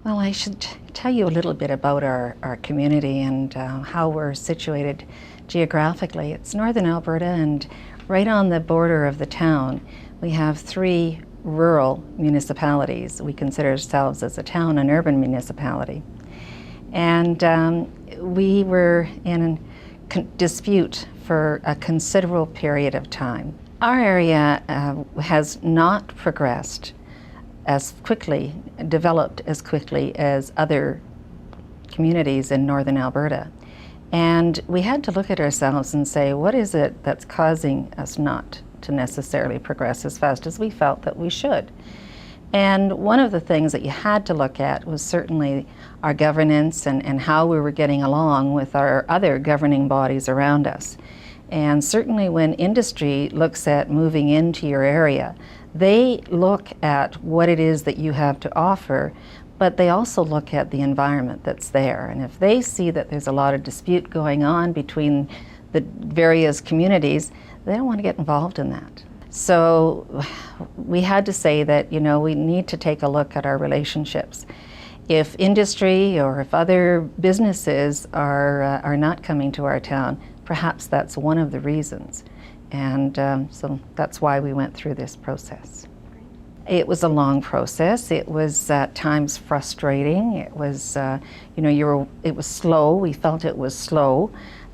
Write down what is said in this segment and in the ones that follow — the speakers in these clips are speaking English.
Well, I should tell you a little bit about our community and how we're situated geographically. It's northern Alberta, and right on the border of the town, we have three rural municipalities. We consider ourselves as a town, an urban municipality. And we were in a dispute for a considerable period of time. Our area has not progressed as quickly, developed as quickly as other communities in northern Alberta. And we had to look at ourselves and say, what is it that's causing us not to necessarily progress as fast as we felt that we should? And one of the things that you had to look at was certainly our governance and how we were getting along with our other governing bodies around us. And certainly when industry looks at moving into your area, they look at what it is that you have to offer, but they also look at the environment that's there. And if they see that there's a lot of dispute going on between the various communities, they don't want to get involved in that. So we had to say that, you know, we need to take a look at our relationships. If industry or if other businesses are not coming to our town, perhaps that's one of the reasons. And so that's why we went through this process. It was a long process. It was at times frustrating. It was, it was slow. We felt it was slow,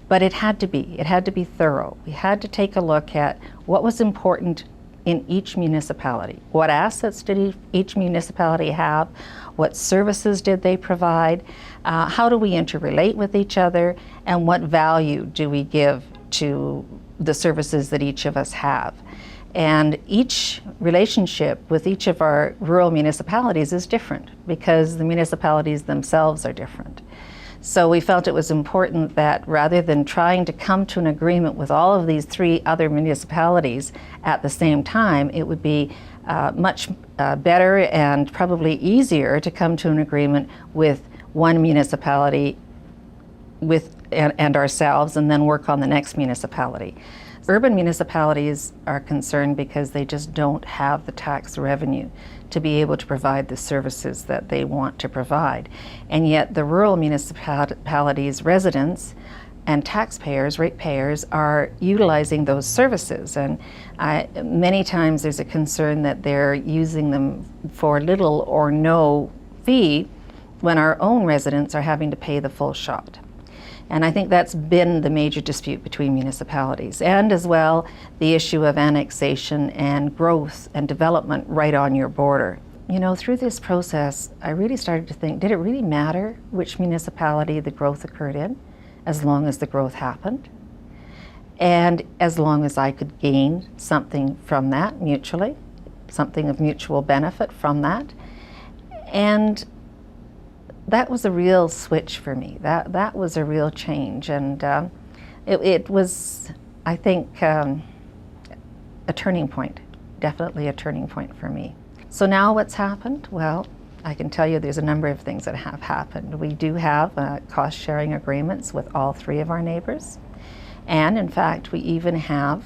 but it had to be. It had to be thorough. We had to take a look at what was important in each municipality. What assets did each municipality have? What services did they provide? How do we interrelate with each other? And what value do we give to the services that each of us have? And each relationship with each of our rural municipalities is different because the municipalities themselves are different. So we felt it was important that rather than trying to come to an agreement with all of these three other municipalities at the same time, it would be much better and probably easier to come to an agreement with one municipality and ourselves, and then work on the next municipality. Urban municipalities are concerned because they just don't have the tax revenue to be able to provide the services that they want to provide. And yet the rural municipalities' residents and taxpayers, ratepayers, are utilizing those services. And many times there's a concern that they're using them for little or no fee when our own residents are having to pay the full shot. And I think that's been the major dispute between municipalities, and as well the issue of annexation and growth and development right on your border. You know, through this process, I really started to think, did it really matter which municipality the growth occurred in, as long as the growth happened? And as long as I could gain something from that mutually, something of mutual benefit from that. And that was a real switch for me. That was a real change, and it was, I think, a turning point, definitely a turning point for me. So now what's happened? Well, I can tell you there's a number of things that have happened. We do have cost-sharing agreements with all three of our neighbors, and in fact we even have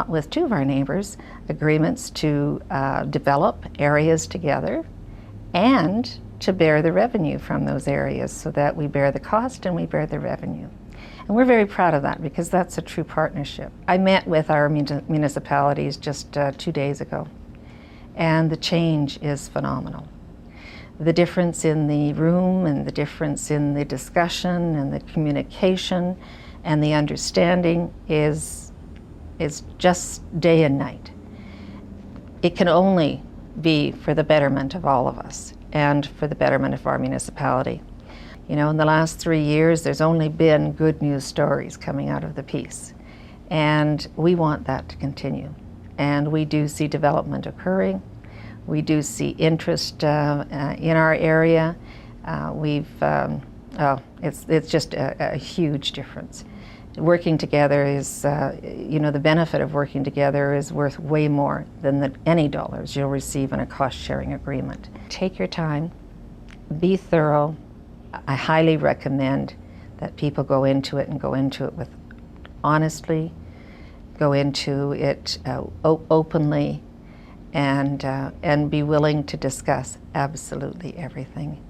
with two of our neighbors agreements to develop areas together and to bear the revenue from those areas, so that we bear the cost and we bear the revenue. And we're very proud of that because that's a true partnership. I met with our municipalities just 2 days ago, and the change is phenomenal. The difference in the room and the difference in the discussion and the communication and the understanding is just day and night. It can only be for the betterment of all of us and for the betterment of our municipality. You know, in the last 3 years, there's only been good news stories coming out of the piece, and we want that to continue. And we do see development occurring. We do see interest in our area. It's just a huge difference. Working together is, the benefit of working together is worth way more than any dollars you'll receive in a cost-sharing agreement. Take your time, be thorough. I highly recommend that people go into it with honestly, go into it openly, and be willing to discuss absolutely everything.